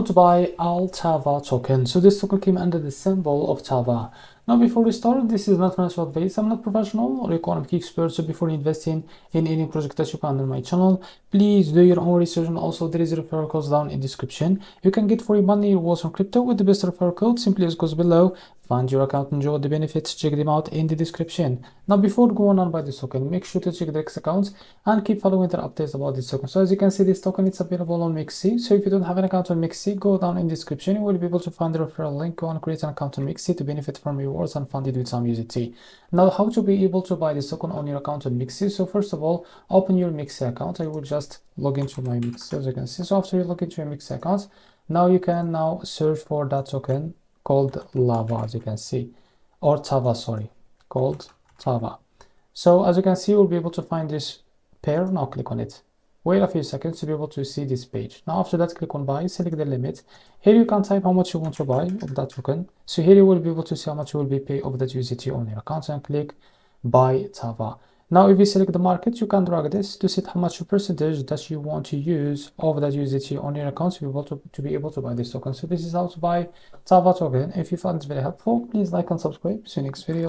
to buy ALTAVA token. So this token came under the symbol of TAVA. Now before we start, this is not financial advice. I'm not professional or economic expert. So before investing in any project that you find on my channel, please do your own research. And also there is a referral code down in the description. You can get free money rewards on crypto with the best referral code. Simply as goes below. Find your account, enjoy the benefits, check them out in the description. Now before going on by this token, make sure to check the X accounts and keep following their updates about this token. So as you can see, this token is available on MEXC. So if you don't have an account on MEXC, go down in the description. You will be able to find the referral link. Go and create an account on MEXC to benefit from rewards and fund it with some USDT. Now how to be able to buy this token on your account on MEXC. So first of all, open your MEXC account. I will just log into my MEXC, as you can see. So after you log into your MEXC account, now you can now search for that token called lava, as you can see, or tava, sorry, called tava. So as you can see, you'll be able to find this pair. Now click on it, wait a few seconds to be able to see this page. Now after that, click on buy, select the limit. Here you can type how much you want to buy of that token. So here you will be able to see how much you will be paid of that USDT on your account and click buy tava. Now if you select the market, you can drag this to set how much percentage that you want to use of that USDT on your account to be able to buy this token. So this is how to buy Tava token. If you found this very helpful, please like and subscribe. See you next video.